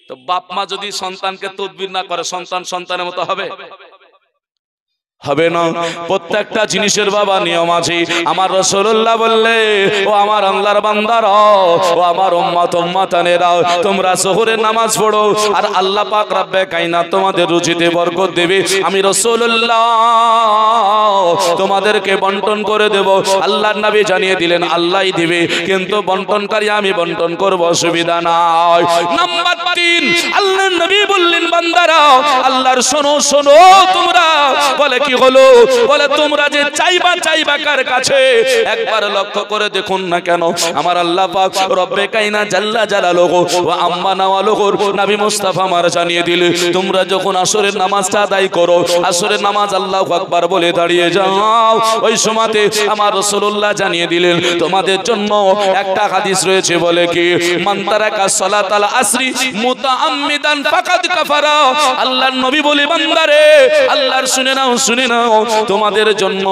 তো বাপ মা যদি সন্তানকে তদবির না করে সন্তান সন্তানের মতো হবে? হবে না। প্রত্যেকটা জিনিসের বাবা নিয়ম আছে। আমার রাসূলুল্লাহ বললে, ও আমার আল্লাহর বান্দারা, ও আমার উম্মত উম্মাতানেরা, তোমরা যোহরের নামাজ পড়ো আর আল্লাহ পাক রব্বে কায়নাত তোমাদের রুজিতে বরকত দেবে। আমি রাসূলুল্লাহ তোমাদেরকে বন্টন করে দেব। আল্লাহর নবী জানিয়ে দিলেন আল্লাহই দিবে, কিন্তু বন্টনকারী আমি বন্টন করব, অসুবিধা নাই। নাম্বার 3, আল্লাহর নবী বললেন, বান্দারা আল্লাহর শোনো শোনো তোমরা। বলে কি হলো? বলে তোমরা যে চাইবা কার কাছে একবার লক্ষ্য করে দেখুন না কেন আমার আল্লাহ পাক রব্বে কায়নাত জাল্লা জালালুহু ওয়া আম্মা নাওয়ালুহুর নবী মুস্তাফা আমার জানিয়ে দিলে, তোমরা যখন আসরের নামাজটা আদায় করো, আসরের নামাজ আল্লাহু আকবার বলে দাঁড়িয়ে যাও, ওই সময়তে আমার রাসূলুল্লাহ জানিয়ে দিলেন তোমাদের জন্য একটা হাদিস রয়েছে, বলে কি মান তারাকা সালাতাল আসরি মুতাআম্মিদান ফাকাদ কাফারা। আল্লাহর নবী বলে, বান্দারে আল্লাহর শুনে নাও শুনে নাও, তোমাদের জন্য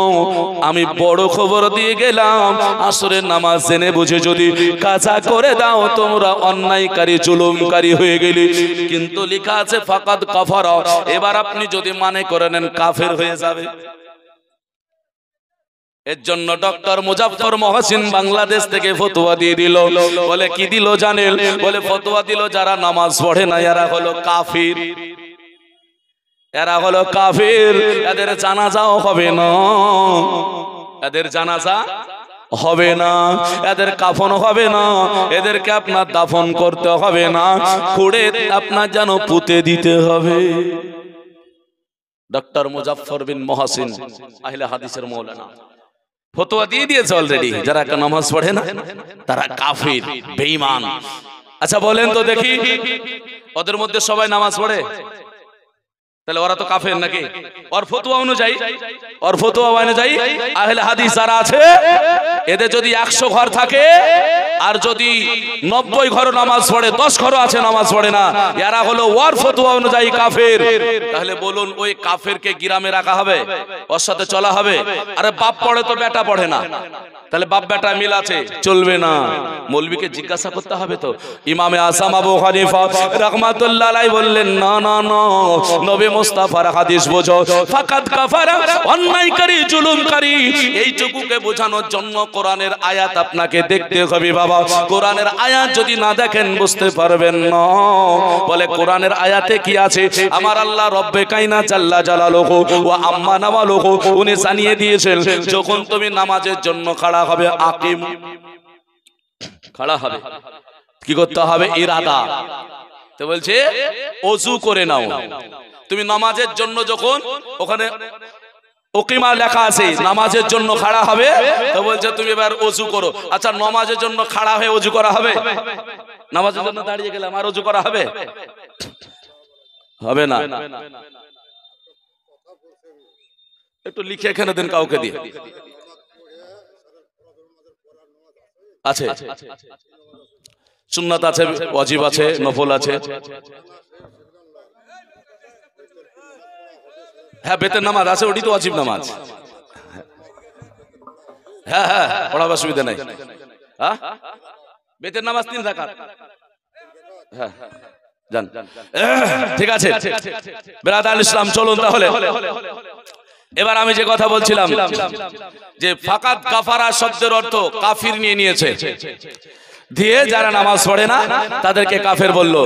আমি বড় খবর দিয়ে গেলাম, আসরের নামাজ জেনে বুঝে যদি কাজা করে দাও তোমরা অন্যায়কারী জুলুমকারী হয়ে গেলে। কিন্তু লেখা আছে ফাকাদ কাফারা। এবার আপনি যদি মানে করে নেন কাফের হয়ে যাবে। এর জন্য ডক্টর মুজাফফর মহসিন বাংলাদেশ থেকে ফতোয়া দিয়ে দিল। বলে কি দিল জানেন? বলে ফতোয়া দিল যারা নামাজ পড়ে না এরা হলো কাফির, এরা হলো কাফির, এদের জানাজাও হবে না, এদের জানাজা হবে না, এদের কাফন হবে না, এদেরকে আপনার দাফন করতে হবে না, খুঁড়ে আপনার যেন পুঁতে দিতে হবে। ডক্টর মুজাফফর বিন মহসিন আহলে হাদিসের মৌলানা ফতোয়া দিয়ে দিয়েছে অলরেডি, যারা নামাজ পড়ে না তারা কাফির, বেঈমান। আচ্ছা বলেন তো দেখি, ওদের মধ্যে সবাই নামাজ পড়ে? তাহলে ওরা তো কাফের নাকি? ওর ফতোয়া অনুযায়ী আহলে হাদিস যারা আছে এদের যদি 100 ঘর থাকে আর যদি 90 ঘর নামাজ পড়ে, 10 ঘর আছে নামাজ পড়ে না, এরা হলো ওর ফতোয়া অনুযায়ী কাফের। তাহলে বলুন ওই কাফেরকে গ্রামে রাখা হবে? ওর সাথে চলা হবে? আরে বাপ পড়ে তো বেটা পড়ে না, তাহলে বাপ বেটা মিল আছে, চলবে না। মৌলবীকে জিজ্ঞাসা করতে হবে তো। ইমামে আযম আবু হানিফা রাহমাতুল্লাহ আলাইহি বললেন, না না না, নবী মুস্তাফার হাদিস বোঝো, ফাকাদ কাফারা, অন্যায়কারী জুলুমকারী। এইটুকুকে বোঝানোর জন্য কোরআনের আয়াত আপনাকে দেখতে হবে বাবা। কোরআনের আয়াত যদি না দেখেন বুঝতে পারবেন না। বলে কোরআনের আয়াতে কি আছে? আমার আল্লাহ রব্বে কায়নাত জাল্লা জালালুহু ওয়া আম্মা নাওয়ালুহু উনি জানিয়ে দিয়েছেন, যখন তুমি নামাজের জন্য খাড়া হবে, আকিম, খাড়া হবে, কি করতে হবে? ইরাদা। তো বলছে ওযু করে নাও। তুমি নামাজের জন্য যখন ওখানে ওকিমা লেখা আছে নামাজের জন্য খাড়া হবে, তো বলছে তুমি এবার ওযু করো। আচ্ছা নামাজের জন্য খাড়া হয়ে ওযু করা হবে? নামাজের জন্য দাঁড়িয়ে গেলাম আর ওযু করা হবে? হবে না। একটু লিখে এখানে দেন কাউকে দিয়ে। আছে সুন্নাত আছে, ওয়াজিব আছে, নফল আছে। হ্যাঁ বেতের নামাজ আছে, ওটি তো ওয়াজিব নামাজ। হ্যাঁ হ্যাঁ পড়ার অসুবিধা নাই। হ্যাঁ বেতের নামাজ 3 রাকাত। হ্যাঁ জান, ঠিক আছে বেরাদার ইসলাম। চলুন তাহলে এবার আমি যে কথা বলছিলাম যে ফাকাদ কাফারা শব্দের অর্থ কাফির নিয়ে নিয়েছে, দিয়ে যারা নামাজ পড়ে না তাদেরকে কাফের বলল।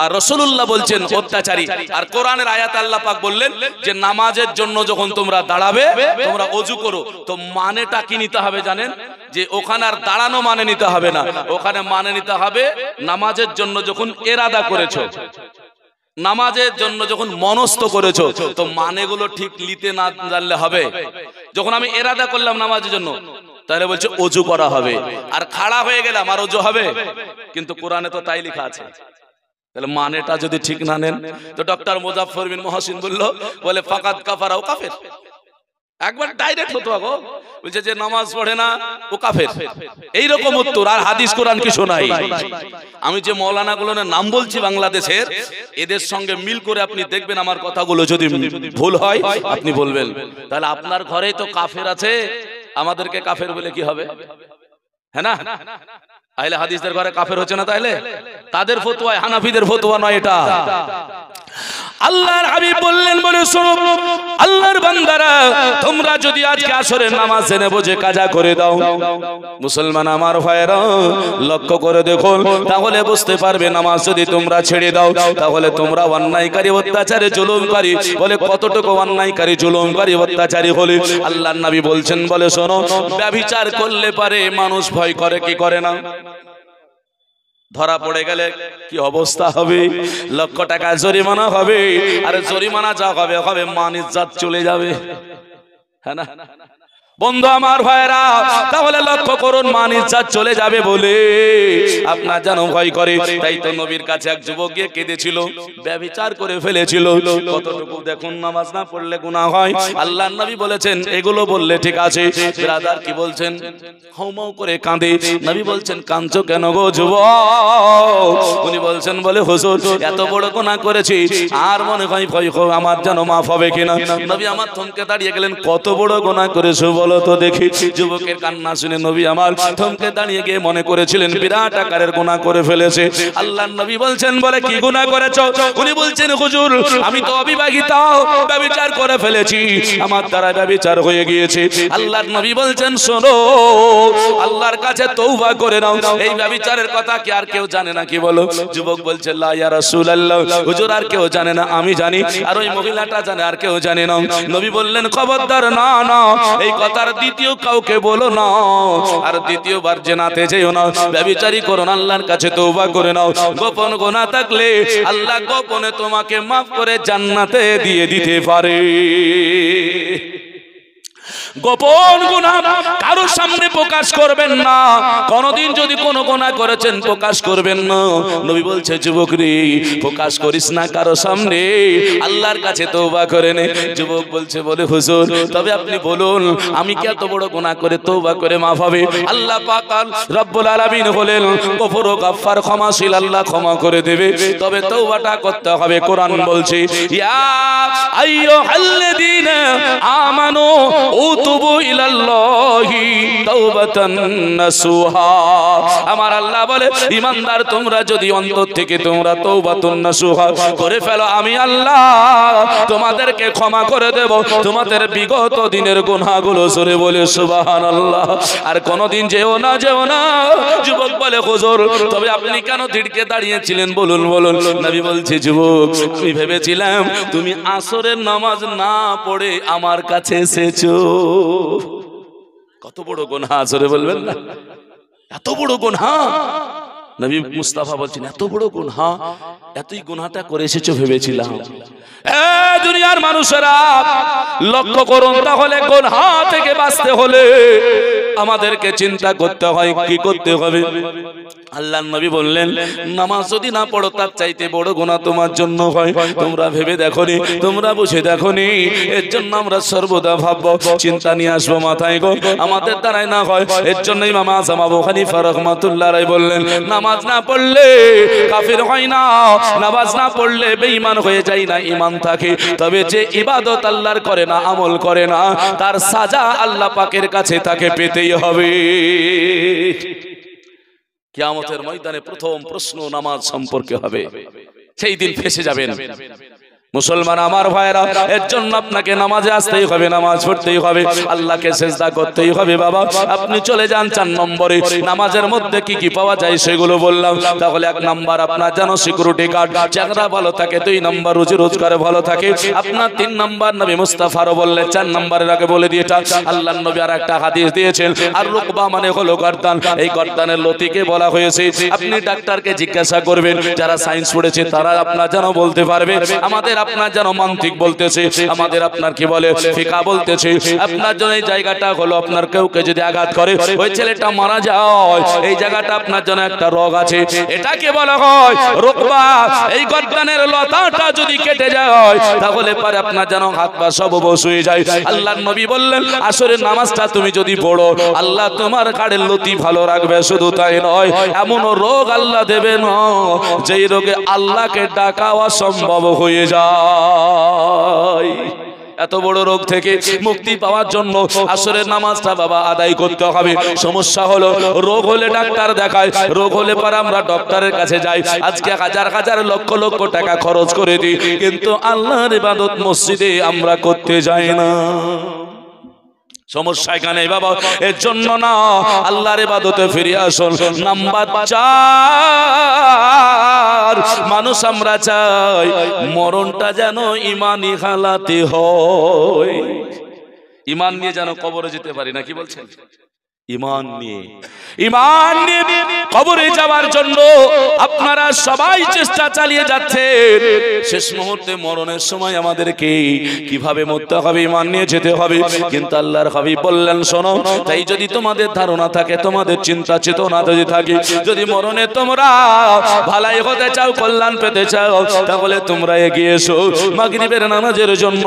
আর রাসূলুল্লাহ বলছেন অত্যাচারী। আর কোরআনের আয়াত আল্লাহ পাক বললেন যে নামাজের জন্য যখন তোমরা দাঁড়াবে তোমরা ওযু করো। তো মানেটা কি নিতে হবে জানেন? যে ওখানে আর দাঁড়ানো মানে নিতে হবে না, ওখানে মানে নিতে হবে নামাজের জন্য যখন ইরাদা করেছো, নামাজের জন্য যখন মনস্থ করেছো, তো মানেগুলো ঠিক নিতে না জানলে হবে। যখন আমি ইরাদা করলাম নামাজের জন্য, তাহলে বলছে ওযু করা হবে, আর খাড়া হয়ে গেলাম আর ওযু হবে, কিন্তু কোরআনে তো তাই লেখা আছে। তাহলে মানেটা যদি ঠিক না নেন, তো ডক্টর মুজাফফর বিন মহসিন বলে ফাকাদ কাফারা, ও কাফের। একবার ডাইরেক্ট হতো গো, বলছে যে নামাজ পড়ে না ও কাফের। এইরকম উত্তর আর হাদিস কোরআন কি শোনাই। আমি যে মৌলানা গুলোর নাম বলছি বাংলাদেশের, এদের সঙ্গে মিল করে আপনি দেখবেন আমার কথাগুলো যদি ভুল হয় আপনি বলবেন। তাহলে আপনার ঘরে তো কাফের আছে, আমাদেরকে কাফের বলে কি হবে? হ্যাঁ না? আহলে হাদিসদের ঘরে কাফের হচ্ছে না তাইলে? তাদের ফতোয়া, হানাফিদের ফতোয়া নয় এটা। আল্লাহর হাবিব বললেন, বলে শোনো আল্লাহর বান্দারা, তোমরা যদি আজকে আসরের নামাজ জেনে বুঝে কাজা করে দাও, মুসলমান আমার ভাইরা লক্ষ্য করে দেখো, তাহলে বুঝতে পারবে নামাজ যদি তোমরা ছেড়ে দাও তাহলে তোমরা অন্যায়কারী, অত্যাচারী, জুলুমকারী। বলে কতটুকু অন্যায়কারী, জুলুমকারী, অত্যাচারী হলে? আল্লাহর নবী বলছেন, বলে শোনো ব্যভিচার করলে পারে মানুষ ভয় করে, কি করে না? ধরা পড়ে গেলে কি অবস্থা হবে? লক্ষ টাকা জরিমানা হবে, আর জরিমানা যা হবে হবে মান ইজ্জত চলে যাবে, হ্যাঁ না বন্ধু আমার ভাইরা? তাহলে লক্ষ্য করুন, মান ইজ্জত চলে যাবে বলে আপনার যেন ভয় করে। তাই তো নবীর কাছে এক যুবক গিয়ে কেঁদেছিল, ব্যভিচার করে ফেলেছিল। কতটুকু দেখুন, নামাজ না পড়লে গুনাহ হয়। আল্লাহর নবী বলেছেন এগুলো বললে ঠিক আছে। ব্রাদার কি বলছেন? হাউমাউ করে কাঁদে। নবী বলছেন, কাঁদছো কেন গো যুবক? উনি বলছেন, বলে হুজুর এত বড় গুনাহ করেছি, আর মনে হয় ভয় আমার যেন মাফ হবে কিনা। নবী আমার থমকে দাঁড়িয়ে গেলেন, কত বড় গুনাহ করেছো বলো তো দেখি। যুবকের কান্না শুনে নবী আমার থমকে দাঁড়িয়ে গিয়ে মনে করেছিলেন বিরাট আকারের গুনাহ করে ফেলেছে। আল্লাহর নবী বলছেন, বলে কি গুনাহ করেছো? উনি বলছেন, হুজুর আমি তো অবিবাহিতা, ব্যভিচার করে ফেলেছি, আমার দ্বারা ব্যভিচার হয়ে গিয়েছে। আল্লাহর নবী বলছেন, শোনো আল্লাহর কাছে তওবা করে নাও। এই ব্যভিচারের কথা কি আর কেউ জানে না কি বলো? যুবক বলছে, লা ইয়া রাসূলুল্লাহ, হুজুর আর কেউ জানে না, আমি জানি, আর ওই মহিলাটা জানে, আর কেউ জানে না। নবী বললেন, খবরদার, না না, এই কথার দ্বিতীয় কাউকে বলো না, আর দ্বিতীয়বার জেনাতে যেও না, ব্যভিচারী করো না, আল্লাহর কাছে তওবা করে নাও। গোপন গুনাহ থাকলে আল্লাহ গোপনে তোমাকে মাফ করে জান্নাতে দিয়ে দিতে পারে। গোপন গুনাহ কারো সামনে প্রকাশ করবেন না। কোনদিন যদি কোনো গুনাহ করেছেন প্রকাশ করবেন না। নবী বলছে, যুবক রে প্রকাশ করিস না কারো সামনে, আল্লাহর কাছে তওবা করে নে। যুবক বলছে, বলে হুজুর তবে আপনি বলুন আমি কি এত বড় গুনাহ করে তওবা করে মাফ হবে? আল্লাহ পাক রব্বুল আলামিন হলেন গফুর ও গাফফার, ক্ষমাশীল, আল্লাহ ক্ষমা করে দেবে, তবে তওবাটা করতে হবে। কোরআন বলছে, ইয়া আইয়ুহাল্লাযীনা আমানু তুবু ইলাল্লাহি তাওবাতান নাসুহা। আমার আল্লাহ বলে, ঈমানদার তোমরা যদি অন্তর থেকে তোমরা তাওবাতুন নাসুহা করে ফেলো, আমি আল্লাহ তোমাদেরকে ক্ষমা করে দেব তোমাদের বিগত দিনের গুনাহগুলো। জোরে বলে সুবহানাল্লাহ। আর কোনদিন যেও না, যেও না। যুবক বলে, হুজুর তবে আপনি কেন দিড়কে দাঁড়িয়েছিলেন বলুন বলুন। নবী বলছে, যুবক আমি ভেবেছিলাম তুমি আসরের নামাজ না পড়ে আমার কাছে এসেছো। কত বড় গুনাহ, জোরে বলবেন না? এত বড় গুনাহ। নবী মুস্তাফা বলছেন, এত বড় গুনাহ, এতই গুনাহটা করে এসেছো ভেবেছিলাম। দুনিয়ার মানুষেরা লক্ষ্য করুন, তাহলে গুনাহ থেকে বাঁচতে হলে আমাদেরকে চিন্তা করতে হয় কি করতে হবে। আল্লাহর নবী বললেন, নামাজ যদি না পড়ো তার চাইতে বড় গুনাহ তোমার জন্য হয়। তোমরা ভেবে দেখোনি, তোমরা বুঝে দেখোনি, এর জন্য আমরা সর্বদা ভাববো, চিন্তা নিয়ে আসবো মাথায় গো, আমাদের দ্বারাই না হয়। এর জন্য ইমাম আযম আবু হানিফা রাহমাতুল্লাহ আলাইহি বললেন, নামাজ না পড়লে কাফির হয় না, নামাজ না পড়লে বেঈমান হয়ে যায় না, ঈমান থাকে। তবে যে ইবাদত আল্লাহর করে না, আমল করে না, তার সাজা আল্লাহ পাকের কাছে তাকে পেতেই হবে। কিয়ামতের ময়দানে প্রথম প্রশ্ন নামাজ সম্পর্কে হবে, সেই দিন ফেঁসে যাবেন মুসলমান আমার ভাইরা। এর জন্য আপনাকে নামাজে আসতেই হবে, নামাজ পড়তেই হবে, আল্লাহকে সিজদা করতেই হবে। বাবা আপনি চলে যান 4 নম্বরে, নামাজের মধ্যে কি কি পাওয়া যায় সেগুলো বললাম। তাহলে 1 নাম্বার আপনার যেন সিকিউরিটি গার্ড, চেহারা ভালো থাকে। 2 নাম্বার রুজি রোজগারে ভালো থাকে আপনার। 3 নাম্বার নবী মুস্তাফারও বললেন, 4 নাম্বারের আগে বলে দিয়েছে আল্লাহর নবী আর একটা হাদিস দিয়েছেন, আর রুকবা মানে হলো গর্দান। এই গর্দানের লতিকে বলা হয়েছে। আপনি ডাক্তারকে জিজ্ঞাসা করবেন, যারা সায়েন্স পড়েছে তারা আপনার যেন বলতে পারবে। আমাদের আপনার যেন মানতিক বলতেছে, আমাদের আপনার কি বলে ফিকা বলতেছে। আপনার জন্য এই জায়গাটা হলো, আপনার কেউকে যদি আঘাত করে ওই ছেলেটা মারা যায়, এই জায়গাটা আপনার জন্য একটা রোগ আছে, এটাকে বলা হয় রুকবা। এই গর্দানের লতাটা যদি কেটে যায় তাহলে পরে আপনার যেন হাত পা সব অবশ হয়ে যায়। আল্লাহর নবী বললেন, আসরের নামাজটা তুমি যদি পড়ো আল্লাহ তোমার ঘাড়ের লতি ভালো রাখবে। শুধু তাই নয়, এমন রোগ আল্লাহ দেবে না যেই রোগে আল্লাহকে ডাকা অসম্ভব হয়ে যায়। এত বড় রোগ থেকে মুক্তি পাওয়ার জন্য আসরের নামাজটা বাবা আদায় করতে হবে। সমস্যা হলো রোগ হলে ডাক্তার দেখায়, রোগ হলে পর আমরা ডক্টরের কাছে যাই, আজকে হাজার হাজার লক্ষ লক্ষ টাকা খরচ করে দিই, কিন্তু আল্লাহর ইবাদত মসজিদে আমরা করতে যাই না। সমস্যা এখানে বাবা, এর জন্য না আল্লাহর ইবাদতে ফিরে আসুন। নাম্বার 4 মানুষ আমরা চাই মরণটা যেন ঈমানি হালাতে হয়। ঈমান নিয়ে যেন কবরে যেতে পারি না, কি বলছেন? ঈমান নিয়ে কবরে যাওয়ার জন্য আপনারা সবাই চেষ্টা চালিয়ে যাচ্ছেন। শেষ মুহূর্তে মরণের সময় আমাদেরকে কিভাবে মরতে হবে ঈমান নিয়ে যেতে হবে। কিন্তু আল্লাহর হাবিব বললেন শোনো, তাই যদি তোমাদের ধারণা থাকে, তোমাদের চিন্তা চেতনা যদি থাকে, যদি মরণে তোমরা ভালাই হতে চাও, কল্যাণ পেতে চাও, তাহলে তোমরা এগিয়ে এসো মাগরিবের নামাজের জন্য।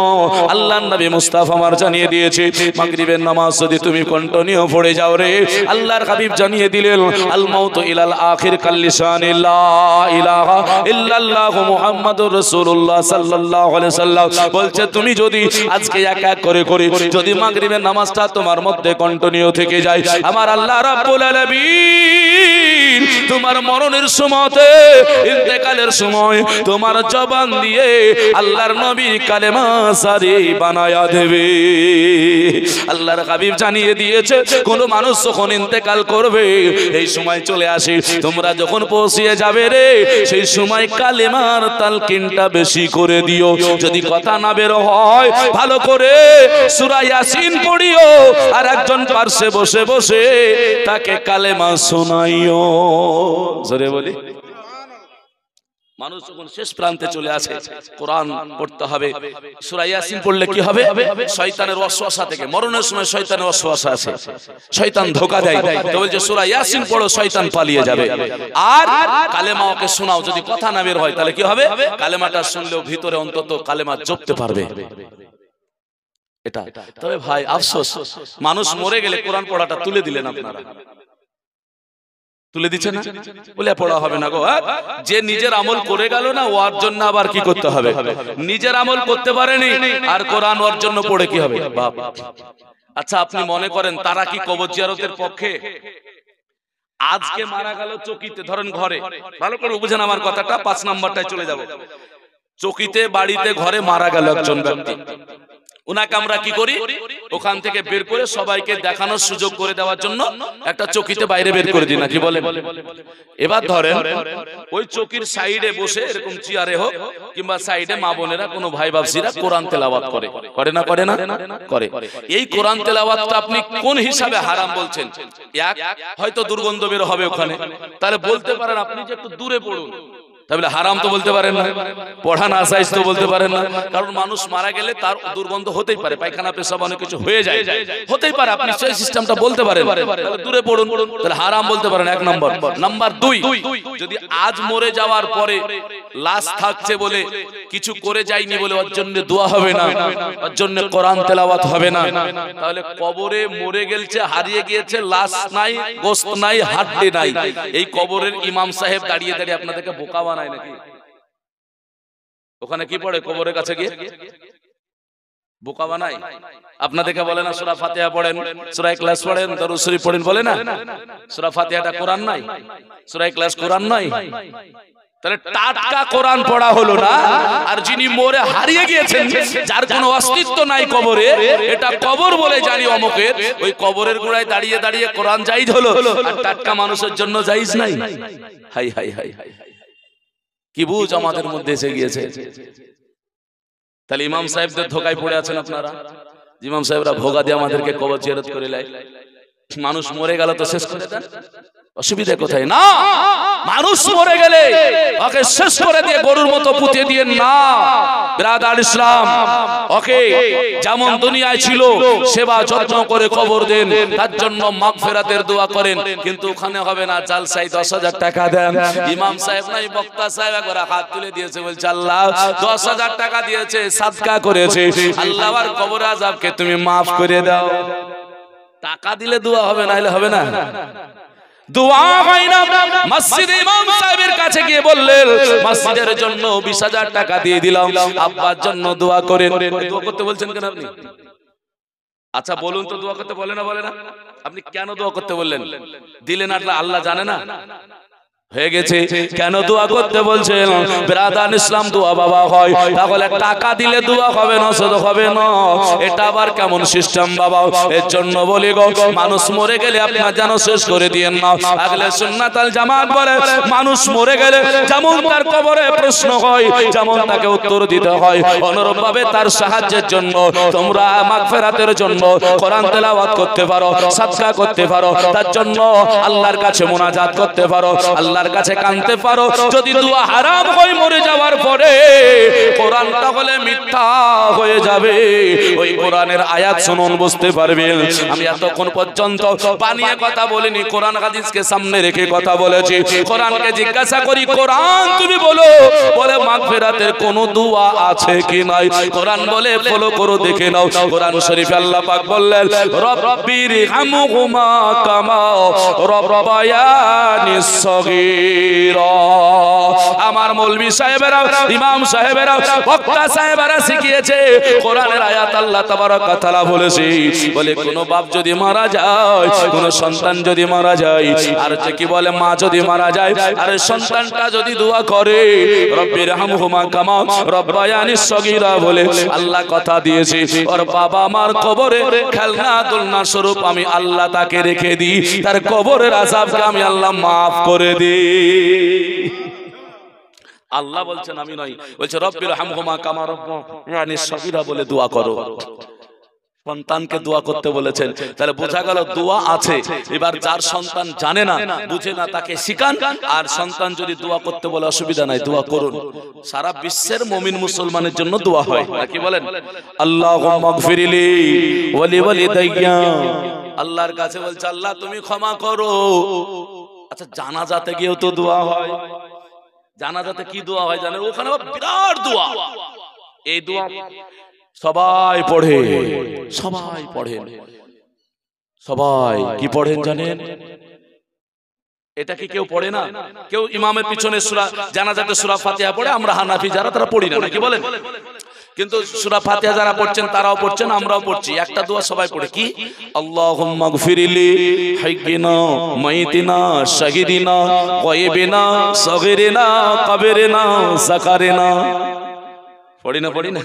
আল্লাহর নবী মুস্তাফা আমার জানিয়ে দিয়েছে, মাগরিবের নামাজ যদি তুমি কন্টিনিউ পড়ে যাও রে, আল্লাহর হাবিব জানিয়ে দিলেন আল মাউতু ইলাল আখির কাল্লিসানি লা ইলাহা ইল্লাল্লাহু মুহাম্মাদুর রাসূলুল্লাহ সাল্লাল্লাহু আলাইহি সাল্লাম বলছে, তুমি যদি আজকে এক এক করে করে যদি মাগরিবের নামাজটা তোমার মধ্যে কন্টিনিউ থেকে যায়, আমার আল্লাহ রাব্বুল আলামিন তোমার মরণের সময়তে, ইন্তেকালের সময় তোমার জবান দিয়ে আল্লাহর নবীর কালেমা সারি বানায়া দেবে। আল্লাহর হাবিব জানিয়ে দিয়েছে, কোন মানুষ যখন ইন্তেকাল করবে এই সময় চলে আসে, তোমরা যখন পৌঁছিয়ে যাবে রে, সেই সময় কালেমার তালকিনটা বেশি করে দিও। যদি কথা না বের হয় ভালো করে সূরা ইয়াসিন পড়িও, আর একজন পাশে বসে বসে তাকে কালেমা শোনাইও। জোরে বলি। মানুষ যখন শেষ প্রান্তে চলে আসে কোরআন পড়তে হবে। সূরা ইয়াসিন পড়লে কি হবে? শয়তানের ওয়াসওয়াসা থেকে, মরণের সময় শয়তানের ওয়াসওয়াসা আছে, শয়তান ধোঁকা দেয়, তো বলছে সূরা ইয়াসিন পড়ো, শয়তান পালিয়ে যাবে। আর কালেমা ওকে শোনাও, যদি কথা না বের হয় তাহলে কি হবে? কালেমাটা শুনলেও ভিতরে অন্তত কালেমা জপতে পারবে। এটা তবে ভাই আফসোস, মানুষ মরে গেলে কোরআন পড়াটা তুলে দিলেন আপনারা। তুলে দিচ্ছে না, বলে পড়া হবে না গো। যে নিজের আমল করে গেল না, ওর জন্য আবার কি করতে হবে? নিজের আমল করতে পারেনি আর কোরআন ওর জন্য পড়ে কি হবে? বাপ। আচ্ছা আপনি মনে করেন তারা কি কবর জিয়ারতের পক্ষে? আজকে মারা গেল চকিতে, ধরেন ঘরে, ভালো করে বুঝেন আমার কথাটা, 5 নাম্বারটায় চলে যাব। চকিতে, বাড়িতে, ঘরে মারা গেল একজন ব্যক্তি, ওনাকে আমরা কি করি? ওখান থেকে বের করে সবাইকে দেখানোর সুযোগ করে দেওয়ার জন্য একটা চকিতে বাইরে বের করে দিই, নাকি বলেন? এবার ধরেন ওই চকির সাইডে বসে, এরকম চেয়ারে হোক কিংবা সাইডে, মা বোনেরা, কোনো ভাই বাপসিরা কোরআন তেলাওয়াত করে, করে না? করে না? করে। এই কোরআন তেলাওয়াতটা আপনি কোন হিসাবে হারাম বলছেন? এক, হয়তো দুর্গন্ধ বের হবে ওখানে, তাহলে বলতে পারেন আপনি যে একটু দূরে পড়ুন, তাহলে হারাম তো বলতে পারেন না, পড়া না সাইজ তো বলতে পারেন না, কারণ মানুষ মারা গেলে তার দুর্গন্ধ হতেই পারে, পায়খানা পেশাব অনেক কিছু হয়ে যায়, হতেই পারে, আপনি সেই সিস্টেমটা বলতে পারেন, তাহলে দূরে পড়ুন, তাহলে হারাম বলতে পারেন। 1 নম্বর। নাম্বার 2, যদি আজ মরে যাওয়ার পরে লাশ থাকছে বলে, কিছু করে যায়নি বলে ওর জন্য দোয়া হবে না, ওর জন্য কোরআন তেলাওয়াত হবে না, তাহলে কবরে মরে গেলছে, হারিয়ে গিয়েছে, লাশ নাই, গোশত নাই, হাড্ডি নাই, এই কবরের ইমাম সাহেব দাঁড়িয়ে দাঁড়িয়ে আপনাদেরকে বোকা বানায় নাকি? ওখানে কি পড়ে? কবরের কাছে গিয়ে বোকা বানায়। আপনাদেরকে বলে না সূরা ফাতিহা পড়েন, সূরা ইখলাস পড়েন, দরুদ শরীফ পড়েন, বলে না? সূরা ফাতিহাটা কোরআন নাই, সূরা ইখলাস কোরআন নাই, তাহলে টাটকা কোরআন পড়া হলো না। আর যিনি মরে হারিয়ে গিয়েছেন, যার কোনো অস্তিত্ব নাই কবরে, এটা কবর বলে জানি অমুকের, ওই কবরের গোড়ায় দাঁড়িয়ে দাঁড়িয়ে কোরআন জায়েজ হলো, আর টাটকা মানুষের জন্য জায়েজ নাই। হাই হাই হাই হাই, কি বুঝ আমাদের মধ্যে এসে গিয়েছে। তাহলে ইমাম সাহেবদের ধোকায় পড়ে আছেন আপনারা। ইমাম সাহেবরা ভোগা দিয়ে আমাদেরকে কবর জিয়ারত করে লাই। মানুষ মরে গেল তো শেষ করে দেন, অসুবিধা কোথায়? না, মানুষ মরে গেলে ওকে শেষ করে দিয়ে গরুর মতো পুঁতে দিয়ে না। ব্রাদার ইসলাম, ওকে যেমন দুনিয়ায় ছিল সেবা যত্ন করে কবর দেন, তার জন্য মাগফিরাতের দোয়া করেন, কিন্তু ওখানে হবে না জালসায় 10,000 টাকা দেন। ইমাম সাহেব নাই, বক্তা সাহেব একবার হাত তুলে দিয়েছে, বলছে আল্লাহ 10,000 টাকা দিয়েছে, সাদকা করেছে, আল্লাহ আর কবর আযাবকে তুমি মাফ করে দাও। টাকা দিলে দোয়া হবে, না হলে হবে না। দোয়া হয় না। মসজিদে ইমাম সাহেবের কাছে গিয়ে বললেন মসজিদের জন্য 20,000 টাকা দিয়ে দিলাম, আব্বার জন্য দোয়া করেন। দোয়া করতে বলছেন কেন আপনি? আচ্ছা বলুন তো, দোয়া করতে বলে না বলে না? আপনি কেন দোয়া করতে বললেন? দিলেন আল্লাহ জানে না? হয়ে গেছে। কেন দোয়া করতে বলছেন? ব্রাদার ইসলাম দোয়া বাবা হয়, তাহলে টাকা দিলে দোয়া হবে না, শুধু হবে না। এটা আবার কেমন সিস্টেম বাবা? এর জন্য বলি গো, মানুষ মরে গেলে আপনারা যেন শেষ করে দিয়েন না। আহলে সুন্নাত আল জামাত বলে মানুষ মরে গেলে যেমন তার কবরে প্রশ্ন হয়, যেমন তাকে উত্তর দিতে হয়, অনুরূপ ভাবে তার সাহায্যের জন্য তোমরা মাগফিরাতের জন্য কোরআন তেলাওয়াত করতে পারো, সাদকা করতে পারো, তার জন্য আল্লাহর কাছে মুনাজাত করতে পারো, আল্লাহর কাছে কাঁদতে পারো। যদি দোয়া হারাম হয় মরে যাওয়ার পরে, কোরআন তাহলে মিথ্যা হয়ে যাবে। ওই কোরআনের আয়াত শুনুন, বুঝতে পারবেন। আমি এতক্ষণ পর্যন্ত বানিয়ে কথা বলিনি, কোরআন হাদিসকে সামনে রেখে কথা বলেছি। কোরআনকে জিজ্ঞাসা করি, কোরআন তুমি বলো, বলে মাগফিরাতের কোন দোয়া আছে কি নাই? কোরআন বলে ফলো করো, দেখে নাও। কোরআন শরীফে আল্লাহ পাক বললেন রব্বির হামহুমা কামা রব্বায়ানি সগীর। আমার মৌলভী সাহেবেরা, ইমাম সাহেবেরা, বক্তা সাহেবেরা শিখিয়েছে কোরআনের আয়াত আল্লাহ তাবারক ওয়া তাআলা বলেছে, বলে কোন বাপ যদি মারা যায়, কোন সন্তান যদি মারা যায়, আর যে কি বলে মা যদি মারা যায়, আর সন্তানটা যদি দোয়া করে রব্বির হামহুমা কামা রব্বায়ানি সগীরা বলে, আল্লাহ কথা দিয়েছে ওর বাবা মার কবরে খেলনা দোলনা স্বরূপ আমি আল্লাহ তাকে রেখে দিই, তার কবরের আযাবকে আমি আল্লাহ মাফ করে দিই। আল্লাহ বলছেন, আমি নয়। বলছে রব্বির হামহুমা কামা রব্বায়ানি সগীরা বলে দোয়া করো। সন্তানকে দোয়া করতে বলেছেন, তাহলে বোঝা গেল দোয়া আছে। এবার যার সন্তান জানে না, বুঝে না, তাকে শিখান। আর সন্তান যদি দোয়া করতে বলে অসুবিধা নাই, দোয়া করুন। সারা বিশ্বের মুমিন মুসলমানের জন্য দোয়া হয়, নাকি বলেন? আল্লাহুম্মা গফিরলি ওয়া লিওয়ালিদাইয়া, আল্লাহর কাছে বলছে আল্লাহ তুমি ক্ষমা করো। আচ্ছা জানাজাতে গিয়েও তো দোয়া হয়। জানাজাতে কি দোয়া হয় জানেন? ওখানে বিরাট দোয়া। এই দোয়া সবাই পড়ে, সবাই পড়েন। সবাই কি পড়েন জানেন? এটা কি কেউ পড়ে না? কেউ ইমামের পিছনে সূরা জানাজাতে সূরা ফাতিহা পড়ে, আমরা হানাফি যারা তারা পড়ি না, নাকি বলেন? কিন্তু সূরা ফাতিহা যারা পড়ছেন তারাও পড়ছেন, আমরাও পড়ছি। একটা দোয়া সবাই পড়ে, কি? আল্লাহুম্মা গফিরলি হাইয়িনা মাইতিনা শাহিদিনা গায়বিনা সগীরিনা কাবিরিনা যাকারিনা। পড়ি না? পড়ি না?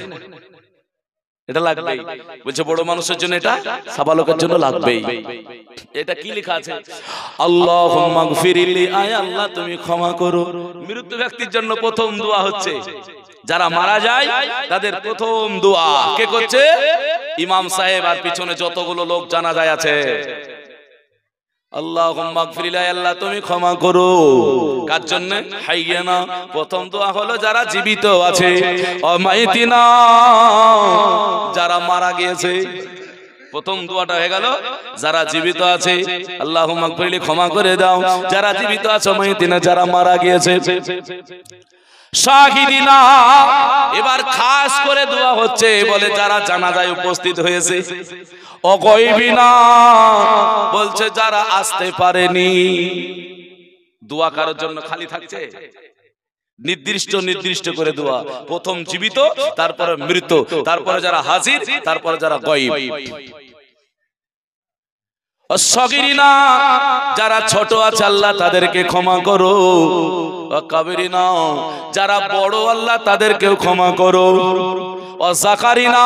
এটা লাগবেই। বলছে বড় মানুষের জন্য, এটা সাবালকের জন্য লাগবেই। এটা কি লেখা আছে? আল্লাহুম্মা গফিরলি, আয় আল্লাহ তুমি ক্ষমা করো। মৃত ব্যক্তির জন্য প্রথম দোয়া হচ্ছে, যারা মারা যায় তাদের প্রথম দোয়া কে করছে? ইমাম সাহেব আর পিছনে যতগুলো লোক জানাজায় আছে। আল্লাহুম্মা গফিরলি, আল্লাহ তুমি ক্ষমা করো। কার জন্য? হাইয়িনা, প্রথম দোয়া হলো যারা জীবিত আছে। মাইতিনা, যারা মারা গিয়েছে। প্রথম দোয়াটা হয়ে গেল যারা জীবিত আছে, আল্লাহুম্মা গফিরলি ক্ষমা করে দাও। যারা জীবিত আছে, মাইতিনা যারা মারা গিয়েছে। শাহিদিনা, এবার খাস করে দোয়া হচ্ছে, বলে যারা জানাজায় উপস্থিত হয়েছে। অগায়বিনা, বলছে যারা আসতে পারেনি। দোয়া কারোর জন্য খালি থাকছে? নির্দিষ্ট নির্দিষ্ট করে দোয়া। প্রথম জীবিত, তারপরে মৃত, তারপরে যারা হাজির, তারপরে যারা গায়ব। সগীরিনা, যারা ছোট আছে আল্লাহ তাদেরকে ক্ষমা করো। কাবিরিনা, যারা বড় আল্লাহ তাদেরকেও ক্ষমা করো। যাকারিনা,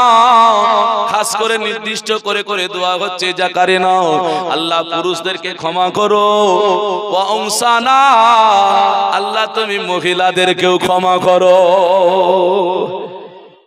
খাস করে নির্দিষ্ট করে করে দোয়া হচ্ছে যাকারিনা, আল্লাহ পুরুষদেরকে ক্ষমা করো। ওয়া উনসানা, আল্লাহ তুমি মহিলাদেরকেও ক্ষমা করো।